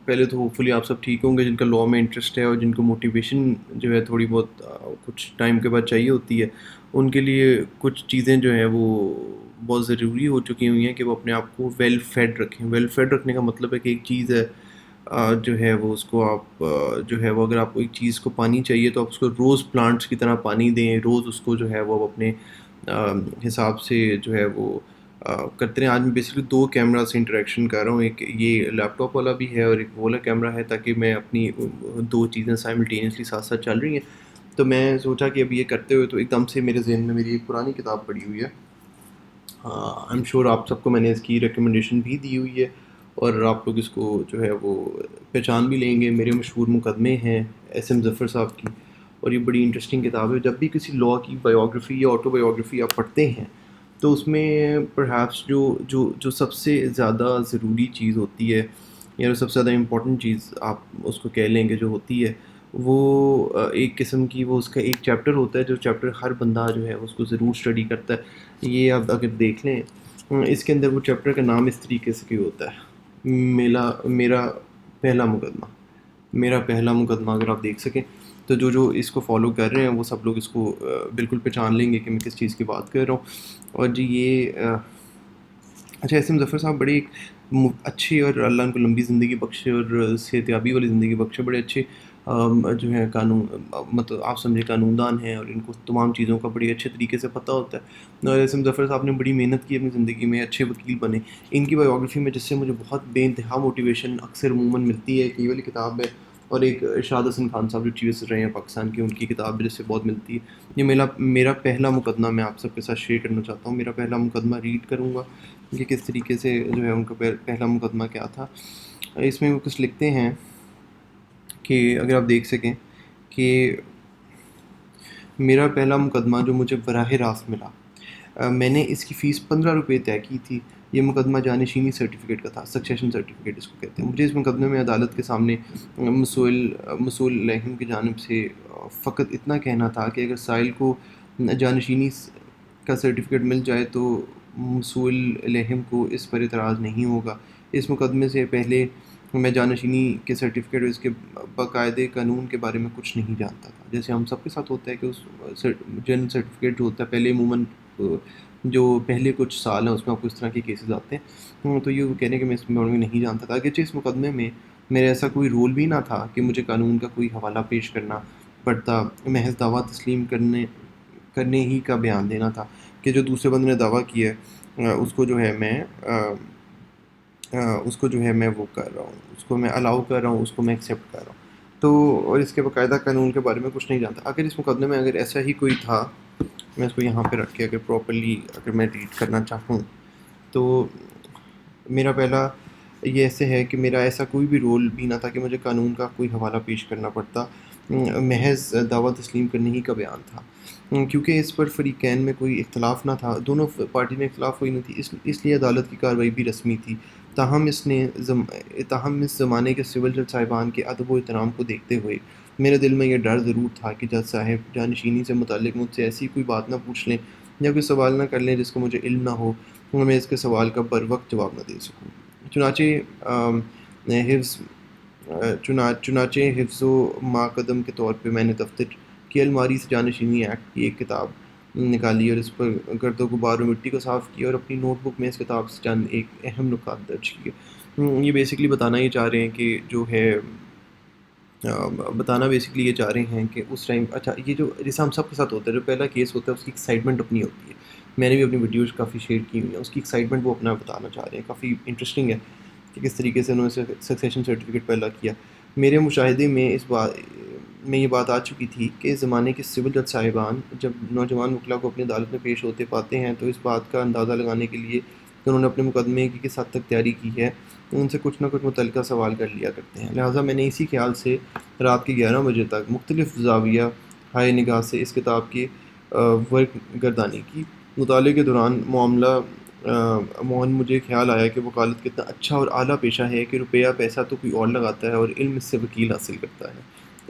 پہلے تو ہوپ فلی آپ سب ٹھیک ہوں گے جن کا لاء میں انٹرسٹ ہے اور جن کو موٹیویشن جو ہے تھوڑی بہت کچھ ٹائم کے بعد چاہیے ہوتی ہے. ان کے لیے کچھ چیزیں جو ہیں وہ بہت ضروری ہو چکی ہوئی ہیں کہ وہ اپنے آپ کو ویل فیڈ رکھیں. ویل فیڈ رکھنے کا مطلب ہے کہ ایک چیز ہے جو ہے وہ اس کو آپ جو ہے وہ اگر آپ کو ایک چیز کو پانی چاہیے تو آپ اس کو روز پلانٹس کی طرح پانی دیں, روز اس کو جو ہے وہ اپنے حساب سے جو ہے وہ کرتے رہیں. آج میں بیسکلی 2 کیمرہ سے انٹریکشن کر رہا ہوں, ایک یہ لیپ ٹاپ والا بھی ہے اور ایک وہ والا کیمرہ ہے, تاکہ میں اپنی 2 چیزیں سائملٹینیسلی ساتھ ساتھ چل رہی ہیں. تو میں سوچا کہ اب یہ کرتے ہوئے تو ایک دم سے میرے ذہن میں میری ایک پرانی کتاب پڑی ہوئی ہے. آئی ایم شیور آپ سب کو میں نے اس کی ریکمنڈیشن بھی دی ہوئی ہے اور آپ لوگ اس کو جو ہے وہ پہچان بھی لیں گے. میرے مشہور مقدمے ہیں ایس ایم ظفر صاحب کی, اور یہ بڑی انٹرسٹنگ کتاب ہے. جب بھی کسی لاء کی بایوگرافی یا آٹو بایوگرافی آپ پڑھتے ہیں تو اس میں پرہیپس جو سب سے زیادہ ضروری چیز ہوتی ہے یا سب سے زیادہ امپورٹنٹ چیز آپ اس کو کہہ لیں گے جو ہوتی ہے وہ ایک قسم کی وہ اس کا ایک چیپٹر ہوتا ہے جو چیپٹر ہر بندہ جو ہے اس کو ضرور اسٹڈی کرتا ہے. یہ آپ اگر دیکھ لیں اس کے اندر وہ چیپٹر کا نام اس طریقے سے کیوں ہوتا ہے, میرا پہلا مقدمہ. میرا پہلا مقدمہ اگر آپ دیکھ سکیں تو جو اس کو فالو کر رہے ہیں وہ سب لوگ اس کو بالکل پہچان لیں گے کہ میں کس چیز کی بات کر رہا ہوں. اور جی یہ اچھا, ایس ایم ظفر صاحب بڑے ایک اچھے اور اللہ ان کو لمبی زندگی بخشے اور صحت یابی والی زندگی بخشے, بڑے اچھے جو ہے قانون مطلب آپ سمجھے قانون دان ہیں اور ان کو تمام چیزوں کا بڑی اچھے طریقے سے پتہ ہوتا ہے. اور ایس ایم ظفر صاحب نے بڑی محنت کی اپنی زندگی میں, اچھے وکیل بنے. ان کی بایوگرافی میں جس سے مجھے بہت بے انتہا موٹیویشن اکثر عموماً ملتی ہے کہ یہ والی کتاب ہے, اور ایک ارشاد حسن خان صاحب جو چیف جسٹس رہے ہیں پاکستان کی, ان کی کتاب بھی جس سے بہت ملتی ہے. یہ میرا پہلا مقدمہ میں آپ سب کے ساتھ شیئر کرنا چاہتا ہوں. میرا پہلا مقدمہ ریڈ کروں گا کہ کس طریقے سے جو ہے ان کا پہلا مقدمہ کیا تھا. اس میں وہ کچھ لکھتے ہیں کہ اگر آپ دیکھ سکیں کہ میرا پہلا مقدمہ جو مجھے براہ راست ملا, میں نے اس کی فیس 15 روپے طے کی تھی. یہ مقدمہ جانشینی سرٹیفکیٹ کا تھا, سکسیشن سرٹیفکیٹ اس کو کہتے ہیں. مجھے اس مقدمے میں عدالت کے سامنے مسول لہم کی جانب سے فقط اتنا کہنا تھا کہ اگر سائل کو جانشینی کا سرٹیفکیٹ مل جائے تو مسول لہم کو اس پر اعتراض نہیں ہوگا. اس مقدمے سے پہلے میں جانشینی کے سرٹیفکیٹ اور اس کے باقاعدے قانون کے بارے میں کچھ نہیں جانتا تھا. جیسے ہم سب کے ساتھ ہوتا ہے کہ اس جنرل سرٹیفکیٹ جو ہوتا ہے پہلے عموماً جو پہلے کچھ سال ہیں اس میں آپ کو اس طرح کے کیسز آتے ہیں, تو یہ وہ کہنے کہ میں اس بارے میں نہیں جانتا تھا. اگرچہ اس مقدمے میں میرا ایسا کوئی رول بھی نہ تھا کہ مجھے قانون کا کوئی حوالہ پیش کرنا پڑتا, محض دعویٰ تسلیم کرنے ہی کا بیان دینا تھا کہ جو دوسرے بندے نے دعویٰ کیا ہے اس کو جو ہے میں وہ کر رہا ہوں, اس کو میں الاؤ کر رہا ہوں, اس کو میں ایکسیپٹ کر رہا ہوں. تو اور اس کے باقاعدہ قانون کے بارے میں کچھ نہیں جانتا. اگر اس مقدمے میں اگر ایسا ہی کوئی تھا, میں اس کو یہاں پہ رکھ کے اگر پراپرلی اگر میں ریڈ کرنا چاہوں تو میرا پہلا یہ ایسے ہے کہ میرا ایسا کوئی بھی رول بھی نہ تھا کہ مجھے قانون کا کوئی حوالہ پیش کرنا پڑتا, محض دعویٰ تسلیم کرنے ہی کا بیان تھا. کیونکہ اس پر فریقین میں کوئی اختلاف نہ تھا, دونوں پارٹی میں اختلاف ہوئی نہیں تھی, اس لیے عدالت کی کارروائی بھی رسمی تھی. تاہم اس زمانے کے سول جج صاحبان کے ادب و احترام کو دیکھتے ہوئے میرے دل میں یہ ڈر ضرور تھا کہ جج صاحب جانشینی سے متعلق مجھ سے ایسی کوئی بات نہ پوچھ لیں یا کوئی سوال نہ کر لیں جس کو مجھے علم نہ ہو, میں اس کے سوال کا بر وقت جواب نہ دے سکوں. چنانچہ حفظ و ماقدم کے طور پہ میں نے دفتر کی الماری سے جانشینی ایکٹ کی ایک کتاب نکالی اور اس پر گرد و غبار و مٹی کو صاف کیا اور اپنی نوٹ بک میں اس کتاب سے چند ایک اہم نکات درج کیے. یہ بیسکلی بتانا یہ چاہ رہے ہیں کہ جو ہے بتانا بیسکلی یہ چاہ رہے ہیں کہ اس ٹائم اچھا یہ جو جیسے ہم سب کے ساتھ ہوتا ہے جو پہلا کیس ہوتا ہے اس کی ایکسائٹمنٹ اپنی ہوتی ہے. میں نے بھی اپنی ویڈیوز کافی شیئر کی ہوئی ہیں, اس کی ایکسائٹمنٹ وہ اپنا بتانا چاہ رہے ہیں. کافی انٹرسٹنگ ہے کہ کس طریقے سے انہوں نے سکسیشن سرٹیفکیٹ پہلا کیا. میرے مشاہدے میں یہ بات آ چکی تھی کہ اس زمانے کے سول جج صاحبان جب نوجوان وکلا کو اپنی عدالت میں پیش ہوتے پاتے ہیں تو اس بات کا اندازہ لگانے کے لیے کہ انہوں نے اپنے مقدمے کی کس حد تک تیاری کی ہے ان سے کچھ نہ کچھ متعلقہ سوال کر لیا کرتے ہیں. لہٰذا میں نے اسی خیال سے رات کے 11 بجے تک مختلف زاویہ ہائے نگاہ سے اس کتاب کی ورک گردانی کی. مطالعے کے دوران مجھے خیال آیا کہ وکالت کتنا اچھا اور اعلیٰ پیشہ ہے کہ روپیہ پیسہ تو کوئی اور لگاتا ہے اور علم اس سے وکیل حاصل کرتا ہے.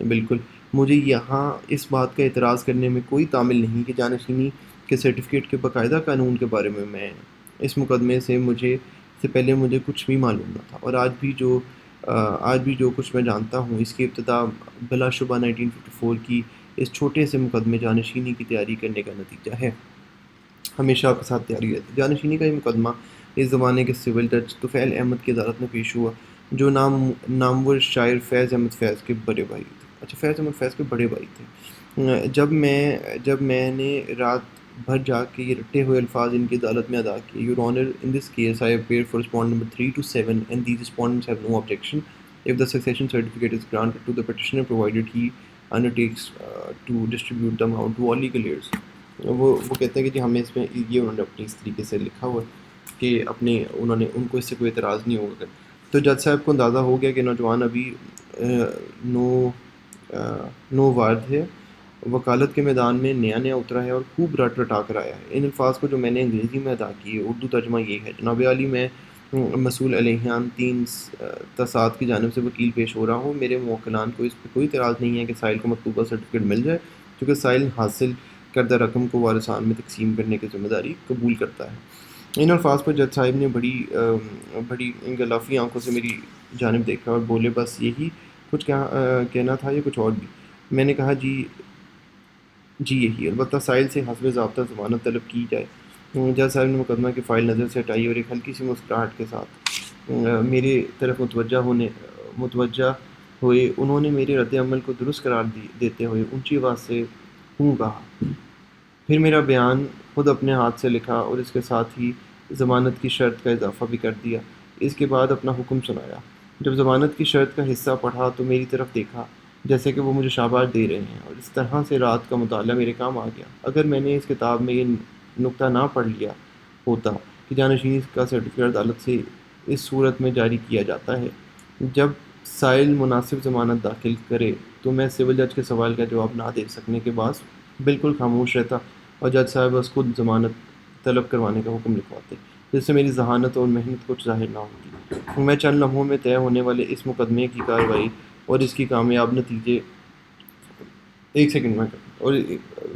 بالکل, مجھے یہاں اس بات کا اعتراض کرنے میں کوئی تعمیل نہیں کہ جانشینی کے سرٹیفکیٹ کے باقاعدہ قانون کے بارے میں اس مقدمے سے پہلے مجھے کچھ بھی معلوم نہ تھا. اور آج بھی جو آج بھی جو کچھ میں جانتا ہوں اس کی ابتدا بلا شبہ 1954 کی اس چھوٹے سے مقدمے جانشینی کی تیاری کرنے کا نتیجہ ہے۔ ہمیشہ آپ کے ساتھ تیاری رہتی ہے۔ جانشینی کا یہ مقدمہ اس زمانے کے سول جج طفیل احمد کی عدالت میں پیش ہوا، جو نامور شاعر فیض احمد فیض کے بڑے بھائی تھے۔ اچھا، فیض احمد فیض کے بڑے بھائی تھے۔ جب میں نے رات بھر جا کے یہ رٹے ہوئے الفاظ ان کی عدالت میں ادا کیے: your owner, in this case I appear for respondent number 3 to 7 and these respondents have no objection if the succession certificate is granted to the petitioner provided he undertakes to distribute the amount to all legal heirs۔ وہ کہتے ہیں کہ جی ہمیں اس میں یہ انہوں نے اپنی اس طریقے سے لکھا ہوا ہے کہ ان کو اس سے کوئی اعتراض نہیں ہوگا۔ تو جج صاحب کو اندازہ ہو گیا کہ نوجوان ابھی نو وارد ہے، وکالت کے میدان میں نیا اترا ہے اور خوب رٹ رٹا کر آیا ہے۔ ان الفاظ کو جو میں نے انگریزی میں ادا کی ہے، اردو ترجمہ یہ ہے: جناب عالی، میں مسئول علیحان 3 تصاعد کی جانب سے وکیل پیش ہو رہا ہوں۔ میرے موکلان کو اس پہ کوئی اعتراض نہیں ہے کہ سائل کو مطلوبہ سرٹیفکیٹ مل جائے، کیونکہ سائل حاصل کردہ رقم کو وارثان میں تقسیم کرنے کی ذمہ داری قبول کرتا ہے۔ ان الفاظ پر جج صاحب نے بڑی انگلافی آنکھوں سے میری جانب دیکھا اور بولے: بس یہی کچھ کہنا تھا یا کچھ اور بھی؟ میں نے کہا: جی یہی، البتہ سائل سے حسب ضابطہ ضمانت طلب کی جائے۔ جج صاحب نے مقدمہ کی فائل نظر سے ہٹائی اور ایک ہلکی سی مسکراہٹ کے ساتھ میرے طرف متوجہ ہوئے انہوں نے میرے رد عمل کو درست قرار دیتے ہوئے اونچی آواز سے ہوں کہا، پھر میرا بیان خود اپنے ہاتھ سے لکھا اور اس کے ساتھ ہی ضمانت کی شرط کا اضافہ بھی کر دیا۔ اس کے بعد اپنا حکم سنایا۔ جب ضمانت کی شرط کا حصہ پڑھا تو میری طرف دیکھا جیسے کہ وہ مجھے شاباش دے رہے ہیں، اور اس طرح سے رات کا مطالعہ میرے کام آ گیا۔ اگر میں نے اس کتاب میں یہ نکتہ نہ پڑھ لیا ہوتا کہ جانشینی کا سرٹیفکیٹ عدالت سے اس صورت میں جاری کیا جاتا ہے: جب سائل مناسب ضمانت داخل کرے، تو میں سول جج کے سوال کا جواب نہ دے سکنے کے باعث بالکل خاموش رہتا اور جج صاحب بس خود ضمانت طلب کروانے کا حکم لکھواتے، جس سے میری ذہانت اور محنت کچھ ظاہر نہ ہوتی۔ میں چند لمحوں میں طے ہونے والے اس مقدمے کی کارروائی اور اس کی کامیاب نتیجے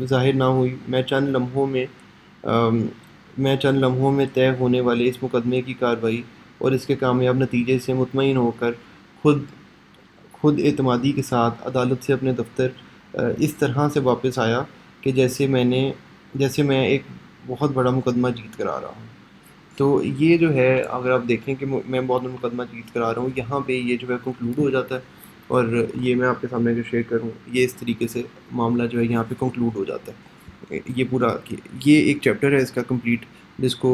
ظاہر نہ ہوئی۔ میں چند لمحوں میں طے ہونے والے اس مقدمے کی کارروائی اور اس کے کامیاب نتیجے سے مطمئن ہو کر خود اعتمادی کے ساتھ عدالت سے اپنے دفتر اس طرح سے واپس آیا کہ جیسے میں ایک بہت بڑا مقدمہ جیت کر آ رہا ہوں۔ تو یہ جو ہے، اگر آپ دیکھیں کہ میں بہت بڑا مقدمہ جیت کر آ رہا ہوں، یہاں پہ یہ جو ہے کنکلوڈ ہو جاتا ہے، اور یہ میں آپ کے سامنے جو شیئر کروں، یہ اس طریقے سے معاملہ جو ہے یہاں پہ کنکلوڈ ہو جاتا ہے۔ یہ ایک چیپٹر ہے اس کا کمپلیٹ، جس کو